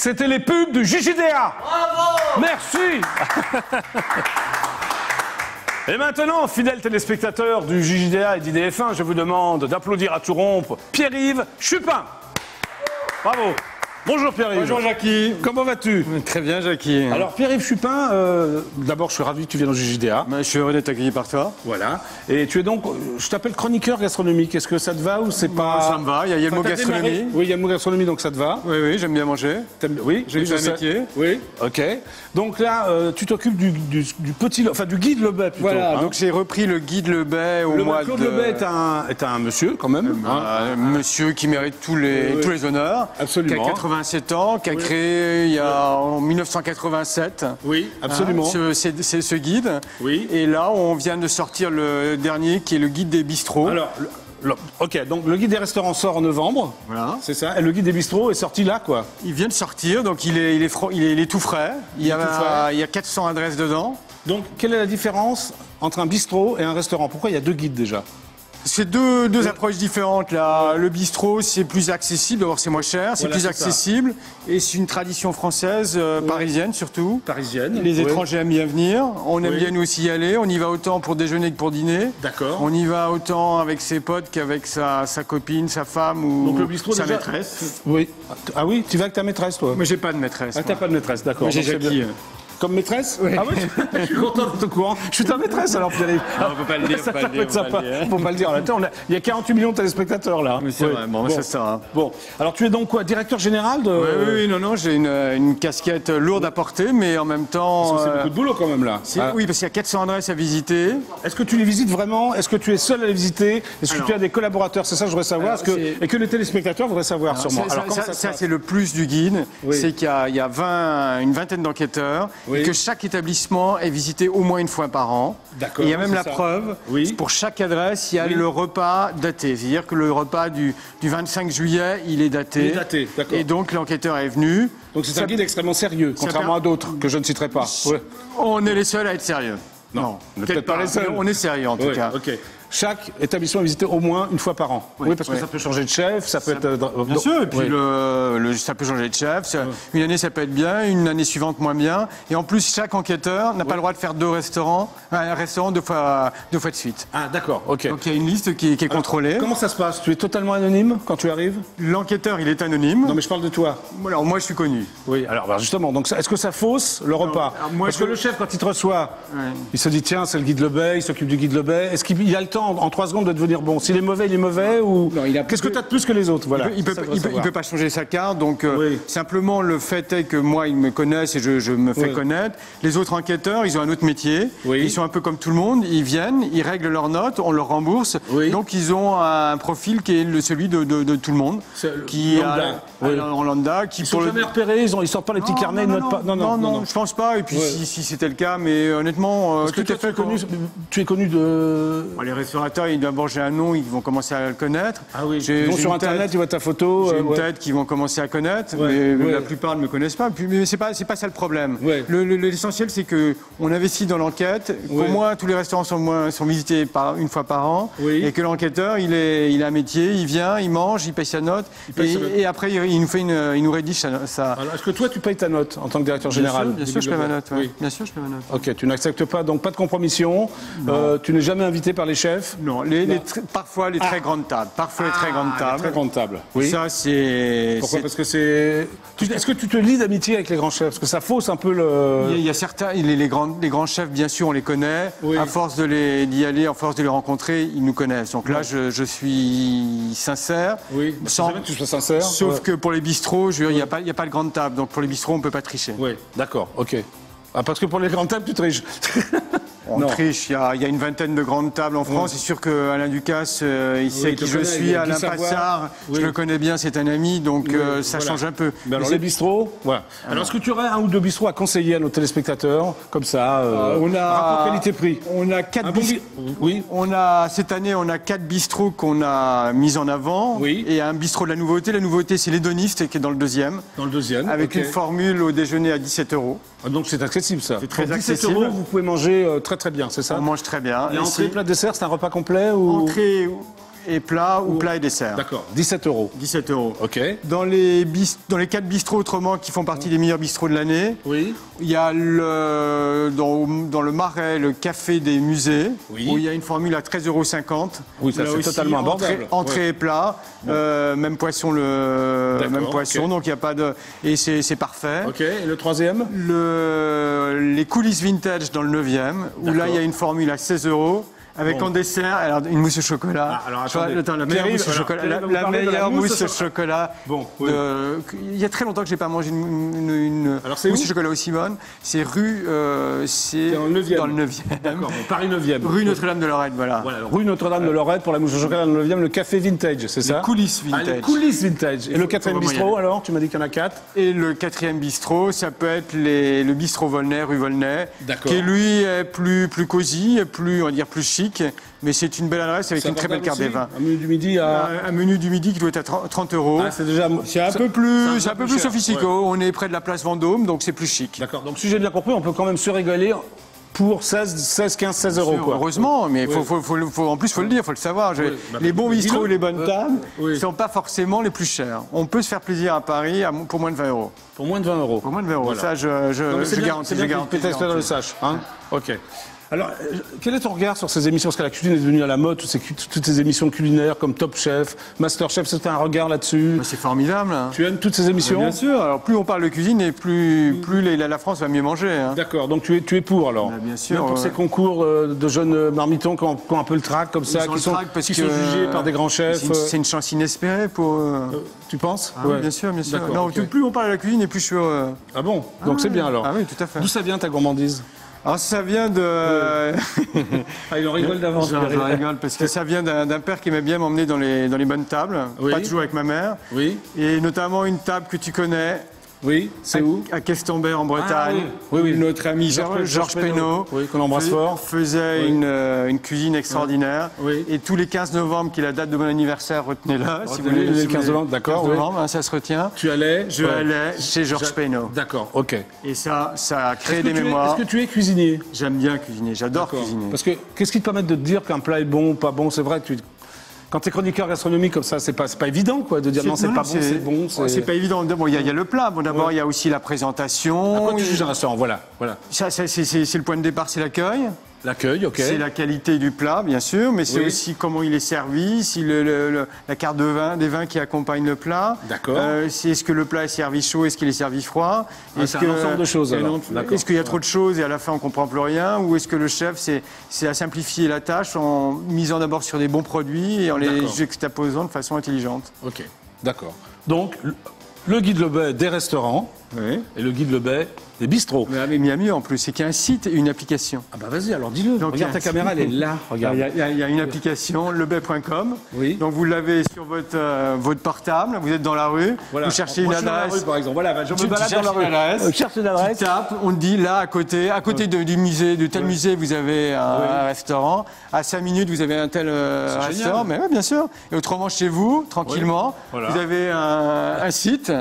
C'était les pubs du JJDA. Bravo! Merci. Et maintenant, fidèles téléspectateurs du JJDA et d'IDF1, je vous demande d'applaudir à tout rompre Pierre-Yves Chupin. Bravo. Bonjour Pierre-Yves. Bonjour Jackie. Comment vas-tu? Très bien Jackie. Alors Pierre-Yves Chupin, d'abord je suis ravi que tu viennes au JJDA. Je suis heureux d'être accueilli par toi. Voilà. Et tu es donc, je t'appelle chroniqueur gastronomique. Est-ce que ça te va ou c'est pas... Ça me va, il y a le mot gastronomie. Oui, il y a le mot gastronomie, donc ça te va. Oui, j'aime bien manger. Oui, j'ai fait un métier. Oui, ok. Donc là, tu t'occupes du petit, enfin du guide Lebet plutôt. Voilà, hein. donc j'ai repris le guide Lebet au mois de... Claude Lebet est un monsieur quand même. Monsieur qui mérite tous les honneurs. Absolument. Qui a 87 ans, qui a créé en 1987. Oui, absolument. Ce guide. Oui. Et là, on vient de sortir le dernier qui est le guide des bistrots. Alors, ok, donc le guide des restaurants sort en novembre. Voilà. C'est ça. Et le guide des bistrots est sorti là, quoi. Il vient de sortir, donc il est tout frais. Il y a 400 adresses dedans. Donc, quelle est la différence entre un bistrot et un restaurant? Pourquoi il y a deux guides déjà? C'est deux approches différentes là. Le bistrot, c'est plus accessible, d'abord c'est moins cher, c'est plus accessible et c'est une tradition française, parisienne surtout. Parisienne. Les étrangers aiment bien venir, on aime bien nous aussi y aller, on y va autant pour déjeuner que pour dîner. D'accord. On y va autant avec ses potes qu'avec sa copine, sa femme ou donc le bistrot, sa déjà... maîtresse. Oui. Ah oui, tu vas avec ta maîtresse toi? Moi j'ai pas de maîtresse. Ah t'as pas de maîtresse, d'accord. Moi j'ai Jackie. Comme maîtresse? Oui. Ah oui, je suis content d'être au courant. Je suis ta maîtresse alors, Pierre-Yves. On peut pas le dire, ça peut être sympa. Faut pas le dire. Attends, il y a 48 millions de téléspectateurs là. Mais c'est vrai, bon, ça sert. Bon, alors tu es donc quoi, directeur général de... Oui, non, j'ai une casquette lourde à porter, mais en même temps... C'est beaucoup de boulot quand même là. Oui, parce qu'il y a 400 adresses à visiter. Est-ce que tu les visites vraiment? Est-ce que tu es seul à les visiter? Est-ce que tu as des collaborateurs? C'est ça que je voudrais savoir. Et que les téléspectateurs voudraient savoir sûrement. Ça c'est le plus du guide, c'est qu'il y a une vingtaine d'enquêteurs et que chaque établissement est visité au moins une fois par an. D'accord. Il y a même la preuve, pour chaque adresse, il y a le repas daté. C'est-à-dire que le repas du 25 juillet, il est daté. Il est daté, d'accord. Et donc l'enquêteur est venu. Donc c'est un guide extrêmement sérieux, contrairement à d'autres que je ne citerai pas. On est les seuls à être sérieux. Non, peut-être pas les seuls. On est sérieux en tout cas. Ok. Chaque établissement est visité au moins une fois par an. Oui, parce que ça peut changer de chef, ça peut être... Bien sûr, et puis ça peut changer de chef. Une année, ça peut être bien, une année suivante, moins bien. Et en plus, chaque enquêteur n'a pas le droit de faire un restaurant deux fois de suite. Ah, d'accord, ok. Donc il y a une liste qui est contrôlée. Comment ça se passe? Tu es totalement anonyme quand tu arrives? L'enquêteur, il est anonyme. Non, mais je parle de toi. Alors moi, je suis connu. Oui, alors justement, donc est-ce que ça fausse le repas? Parce que le chef, quand il te reçoit, il se dit, tiens, c'est le guide Lebet, il s'occupe du guide Lebet. Est-ce qu'il a le temps, en 3 secondes, de devenir bon? S'il est mauvais, il est mauvais ou... Qu'est-ce que tu as de plus que les autres? Voilà. Il peut pas changer sa carte, donc simplement le fait est que moi, ils me connaissent et je me fais connaître. Les autres enquêteurs, ils ont un autre métier. Ils sont un peu comme tout le monde, ils viennent, ils règlent leurs notes, on leur rembourse. Donc ils ont un profil qui est celui de tout le monde. En lambda. Ils sont jamais repérés, ils sortent pas les petits carnets, ils notent pas... Non, je pense pas. Et puis si c'était le cas, mais honnêtement... Est-ce que tu es connu de... Les restaurateurs, d'abord j'ai un nom, ils vont commencer à le connaître. Ah oui, sur Internet, ils voient ta photo. J'ai une tête qu'ils vont commencer à connaître, mais la plupart ne me connaissent pas. Mais c'est pas ça le problème. L'essentiel, c'est qu'on investit dans l'enquête. Pour moi, tous les restaurants sont visités une fois par an. Et que l'enquêteur, il a un métier, il vient, il mange, il paye sa note. Et après, il nous rédige ça. Est-ce que toi, tu payes ta note en tant que directeur général? Bien sûr, je paye ma note. Bien sûr, je paye ma note. Ok, tu n'acceptes pas, donc pas de compromission. Tu n'es jamais invité par les chefs? Non, parfois les très grandes tables. Les très grandes tables. Oui. Ça, c'est... Pourquoi? Parce que c'est... Est-ce que tu te lis d'amitié avec les grands chefs? Parce que ça fausse un peu le... Il y a certains... Les grands chefs, bien sûr, on les connaît. À force d'y aller, à force de les rencontrer, ils nous connaissent. Donc là, je suis sincère. Oui, c'est vrai que tu sois sincère. Sauf que pour les bistrots, il n'y a pas de grande table. Donc pour les bistrots, on ne peut pas tricher. Oui, d'accord, ok. Ah, parce que pour les grandes tables, tu triches. On triche, il y a une vingtaine de grandes tables en France. C'est sûr qu'Alain Ducasse, il sait qui je suis. Alain Passard, je le connais bien, c'est un ami, donc ça change un peu. Mais alors les bistrots, voilà. Alors est-ce que tu aurais un ou deux bistrots à conseiller à nos téléspectateurs, comme ça, rapport qualité-prix? On a 4 bistrots. Oui. Cette année, on a 4 bistrots qu'on a mis en avant. Oui. Et un bistrot de la nouveauté. La nouveauté, c'est l'hédoniste, qui est dans le deuxième. Dans le deuxième. Avec une formule au déjeuner à 17 €. Donc c'est accessible ça. C'est très Pour 17 accessible. €, vous pouvez manger très très bien, c'est ça? On mange très bien. Et entrée, plat, dessert, c'est un repas complet ou... Entrée, et plat ou plat et dessert. D'accord, 17 €. 17 €. Ok. Dans les 4 bistrots autrement qui font partie des meilleurs bistrots de l'année, oui. Il y a dans le Marais le café des musées, oui. où il y a une formule à 13,50 €. Oui, ça c'est totalement abordable. Entrée et plat, même poisson, donc il n'y a pas de... Et c'est parfait. Ok, et le troisième? Les coulisses vintage dans le 9e, où là il y a une formule à 16 €. Avec en dessert, alors une mousse au chocolat. Alors attends, la meilleure mousse au chocolat. La meilleure mousse au chocolat. Bon, il y a très longtemps que je n'ai pas mangé une mousse au chocolat aussi bonne. C'est rue. C'est dans le 9e. D'accord, Paris 9e. Rue Notre-Dame-de-Lorette, voilà. Rue Notre-Dame-de-Lorette pour la mousse au chocolat dans le 9e, le café vintage, c'est ça? Les coulisses vintage. Les coulisses vintage. Et le 4e bistrot, alors? Tu m'as dit qu'il y en a 4. Et le 4e bistrot, ça peut être le bistrot Volnay, rue Volnay. D'accord. Qui lui est plus cosy, on va dire plus chic. Mais c'est une belle adresse avec une très belle carte des vins. Un menu du midi un menu du midi qui doit être à 30 €. Ah, c'est un peu plus sophistiqué. Ouais. On est près de la place Vendôme, donc c'est plus chic. D'accord. Donc si j'ai bien compris, on peut quand même se régaler pour 16, 15, 16 €. Quoi. Heureusement, mais en plus, il faut le dire, il faut le savoir. Les bons bistrots et les bonnes tables ne sont pas forcément les plus chers. On peut se faire plaisir à Paris pour moins de 20 €. Pour moins de 20 €. Pour moins de 20 €. Voilà. Ça, je garantis. C'est bien que peut-être dans le sache. Hein, ok. Alors, quel est ton regard sur ces émissions? Parce que la cuisine est devenue à la mode, toutes ces émissions culinaires comme Top Chef, Master Chef, c'est un regard là-dessus? C'est formidable. Hein. Tu aimes toutes ces émissions? Bien sûr. Alors, plus on parle de cuisine et plus la France va mieux manger. Hein. D'accord. Donc, tu es pour, alors? Bien sûr. Même pour ces concours de jeunes marmitons qui ont un peu le trac, comme ça, qui sont jugés par des grands chefs. C'est une chance inespérée pour... Tu penses? Oui, bien sûr, bien sûr. Non, okay. Plus on parle de la cuisine et plus je suis... Ah bon? Donc, c'est bien, alors? Ah oui, tout à fait. D'où ça vient, ta gourmandise? Alors ça vient de... il en rigole d'avance. Je rigole parce que ça vient d'un père qui aimait bien m'emmener dans les bonnes tables, pas toujours avec ma mère. Oui. Et notamment une table que tu connais. Oui, c'est où? À Questembert en Bretagne. Oui. Notre ami Georges Pénaud, qu'on embrasse fort, faisait une cuisine extraordinaire. Oui. Et tous les 15 novembre, qui est la date de mon anniversaire, retenez-la. Si vous voulez, le 15 novembre, d'accord. 15 novembre, ça se retient. Tu allais? Je allais chez Georges Pénaud. D'accord, ok. Et ça a créé des mémoires. Est-ce que tu es cuisinier? J'aime bien cuisiner, j'adore cuisiner. Parce que qu'est-ce qui te permet de te dire qu'un plat est bon ou pas bon? C'est vrai que quand tu es chroniqueur gastronomique comme ça, c'est pas évident quoi, de dire non, c'est pas bon, c'est bon. C'est pas évident. Bon, il y a le plat. Bon, d'abord, il y a aussi la présentation. À quoi tu juges un restaurant? Voilà. Ça, c'est le point de départ, c'est l'accueil. L'accueil, ok. C'est la qualité du plat, bien sûr, mais c'est aussi comment il est servi, si la carte des vins qui accompagnent le plat. D'accord. Est-ce que le plat est servi chaud, est-ce qu'il est servi froid? C'est un ensemble de choses, alors. Est-ce qu'il y a trop de choses et à la fin on ne comprend plus rien? Ou est-ce que le chef, c'est à simplifier la tâche en misant d'abord sur des bons produits et en les juxtaposant de façon intelligente? Ok, d'accord. Donc, le guide Lebet des restaurants et le guide Lebet des bistrots. Mais il y a mieux en plus, c'est qu'il y a un site et une application. Ah bah vas-y, alors dis-le. Regarde ta caméra, elle est là. Regarde. Il y a une application, lebet.com. Oui. Donc vous l'avez sur votre portable, vous êtes dans la rue, vous cherchez une adresse. Dans la rue, par exemple. Voilà, je me balade dans la rue. Je cherche une adresse. Tu tapes, on te dit là, à côté du musée, de tel musée, vous avez un restaurant. À 5 minutes, vous avez un tel restaurant. Mais bien sûr. Et autrement, chez vous, tranquillement, vous avez un site.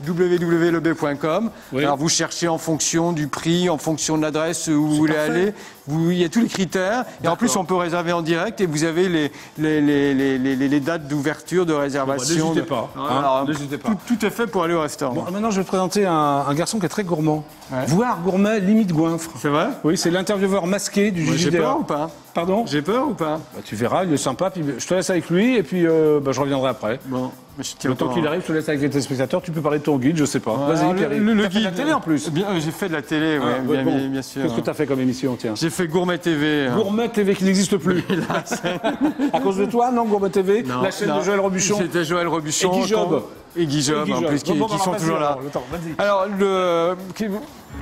www.lebet.com. Alors vous cherchez en fonction du prix, en fonction de l'adresse où vous voulez aller. Il y a tous les critères. Et en plus, on peut réserver en direct et vous avez les dates d'ouverture, de réservation. N'hésitez pas. N'hésitez pas. Tout est fait pour aller au restaurant. Bon, maintenant, je vais te présenter un garçon qui est très gourmand. Voire gourmet, limite goinfre. C'est vrai? Oui, c'est l'intervieweur masqué du JJDA. J'ai peur ou pas? Pardon? J'ai peur ou pas? Tu verras, il est sympa. Puis je te laisse avec lui et puis je reviendrai après. Bon. Le temps qu'il arrive, je te laisse avec les téléspectateurs. Tu peux parler de ton guide, je sais pas. Vas-y, Pierre. Le guide de la télé en plus. J'ai fait de la télé, bien sûr. Qu'est-ce que tu as fait comme émission, tiens? J'ai fait Gourmet TV. Gourmet TV qui n'existe plus. À cause de toi, non, Gourmet TV? Non, la chaîne de Joël Robuchon. C'était Joël Robuchon. Et Guy Job. Et Guy Job, en plus, qui sont toujours là. Alors,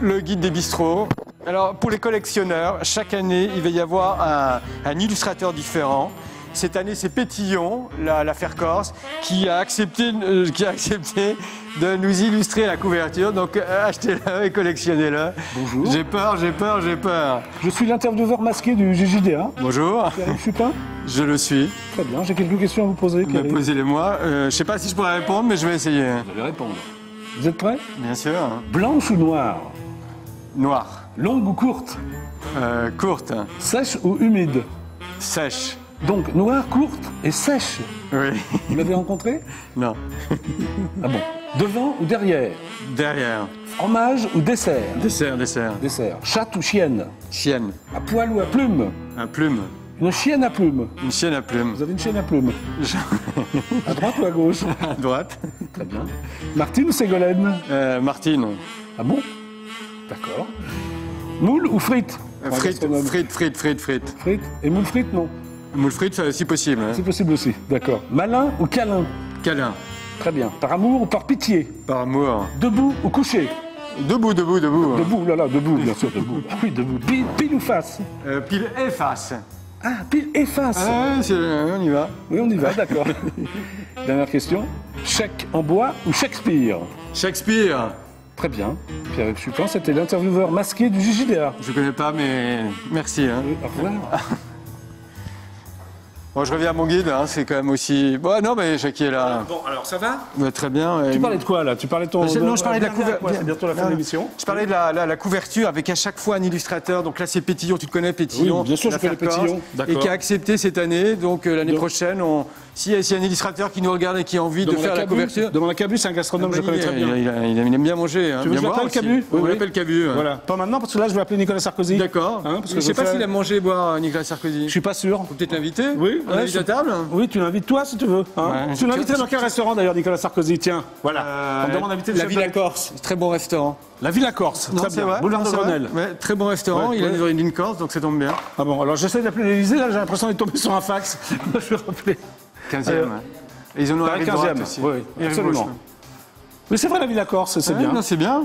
le guide des bistrots. Alors, pour les collectionneurs, chaque année, il va y avoir un illustrateur différent. Cette année, c'est Pétillon, l'affaire Corse, qui a accepté de nous illustrer la couverture. Donc, achetez-le et collectionnez-le. Bonjour. J'ai peur. Je suis l'intervieweur masqué du JJDA. Bonjour. Pierre-Yves Chupin. Je le suis. Très bien, j'ai quelques questions à vous poser. Posez-les-moi. Je ne sais pas si je pourrais répondre, mais je vais essayer. Vous allez répondre. Vous êtes prêts? Bien sûr. Blanche ou noire? Noire. Longue ou courte? Courte. Sèche ou humide? Sèche. Donc, noire, courte et sèche. Oui. Vous l'avez rencontré? Non. Ah bon. Devant ou derrière? Derrière. Fromage ou dessert? Dessert, dessert. Dessert. Chatte ou chienne? Chienne. À poil ou à plume? Un plume. Une chienne à plume. Une chienne à plume. Vous avez une chienne à plume? À droite ou à gauche? À droite. Très bien. Martine ou Ségolène? Martine. Ah bon? D'accord. Moule ou frites? Frites. Frites. Et moule frites, non? Moule frites, si possible. C'est possible aussi, d'accord. Malin ou câlin? Câlin. Très bien. Par amour ou par pitié? Par amour. Debout ou couché? Debout. Debout, là, debout, bien sûr, debout. Ah oui, debout. Pile ou face? Pile et face. Ah, pile et face. On y va. Oui, on y va, d'accord. Dernière question. Chèque en bois ou Shakespeare? Shakespeare. Très bien. Pierre-Yves Chupin, c'était l'intervieweur masqué du JJDA. Je connais pas, mais merci. Hein. Au revoir. Bon, je reviens à mon guide, hein, c'est quand même aussi... Bon, non, mais Jackie est là. Bon, alors ça va? Très bien. Tu parlais de quoi, là? Tu parlais de ton... Non, je parlais de la couverture. C'est bientôt la fin de l'émission. Je parlais de la couverture avec à chaque fois un illustrateur. Donc là, c'est Pétillon, tu le connais, Pétillon. Oui, bien sûr, je connais Pétillon. Et qui a accepté cette année. Donc l'année prochaine, s'il y a un illustrateur qui nous regarde et qui a envie de faire la couverture... Demande à Cabu, c'est un gastronome, je connais très bien. Il aime bien manger. Tu veux que je l'appelle Cabu? On l'appelle Cabu. Voilà. Pas maintenant, parce que là, je vais appeler Nicolas Sarkozy. D'accord. Je ne sais pas s'il a mangé et boire Nicolas Sarkozy. Je suis pas sûr. Faut peut-être l'inviter. Oui. On invite à table. Oui, tu l'invites toi si tu veux. Tu l'inviterais dans quel restaurant d'ailleurs, Nicolas Sarkozy? Tiens, voilà. On demande d'inviter la Villa Corse. Très bon restaurant. La Villa Corse. Très bien. Boulevard de Grenelle. Très bon restaurant. Il a une ligne Corse, donc ça tombe bien. Ah bon, alors j'essaie d'appeler l'Élysée, là j'ai l'impression d'être tombé sur un fax. Je vais rappeler. 15e. Et ils en ont un e aussi. Oui, absolument. Mais c'est vrai, la Villa Corse, c'est bien. Non, c'est bien.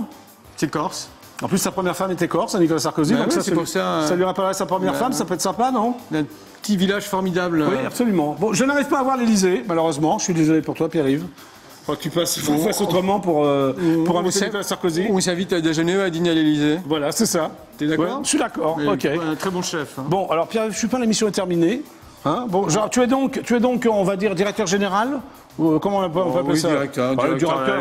C'est Corse. En plus, sa première femme était corse, Nicolas Sarkozy. Donc ça lui rappellerait sa première femme, ça peut être sympa, non? Un petit village formidable. Oui, absolument. Bon, je n'arrive pas à voir l'Élysée, malheureusement. Je suis désolé pour toi, Pierre-Yves. Faut que tu fasses autrement pour inviter Nicolas Sarkozy. On s'invite à déjeuner, à dîner à l'Élysée. Voilà, c'est ça. T'es d'accord? Ouais, je suis d'accord. Ok. Un très bon chef. Hein. Bon, alors Pierre-Yves Chupin, l'émission est terminée. Hein, bon, genre, tu es donc, on va dire, directeur général ou comment on peut appeler ça?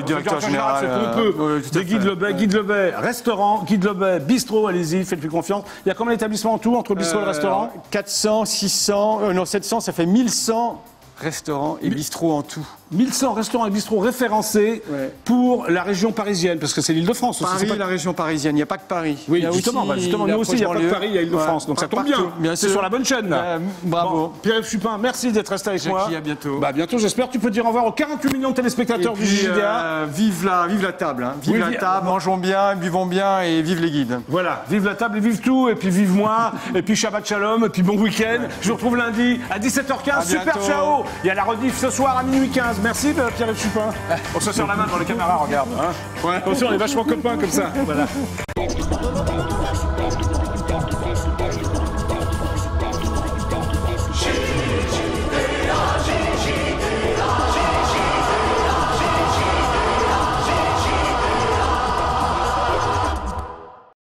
Directeur général. C'est pompeux. Des Guide Lebet, restaurant, Guide Lebet, bistrot, allez-y, faites-lui confiance. Il y a combien d'établissements en tout entre le bistrot et le restaurant? 400, 600, non 700, ça fait 1100 restaurants et bistrots en tout. 1100 restaurants et bistrots référencés pour la région parisienne, parce que c'est l'Île-de-France aussi. Paris, la région parisienne, il n'y a pas que Paris. Oui, justement, nous aussi, il n'y a pas que Paris, il y a Île-de-France, donc ça tombe bien. C'est sur la bonne chaîne, là. Bravo. Pierre-Yves Chupin, merci d'être resté avec moi. À bientôt. Bah, bientôt, j'espère. Tu peux dire au revoir aux 48 millions de téléspectateurs du JJDA. Vive la table. Hein. Vive la table, mangeons bien, buvons bien et vive les guides. Voilà, vive la table et vive tout, et puis vive moi, et puis Shabbat Shalom, et puis bon week-end. Je vous retrouve lundi à 17h15. Super, ciao. Il y a la rediff ce soir à minuit 15. Merci Pierre-Yves Chupin. On se serre la main dans les caméras, regarde. Hein. Ouais. Attention, on est vachement copains comme ça. Voilà.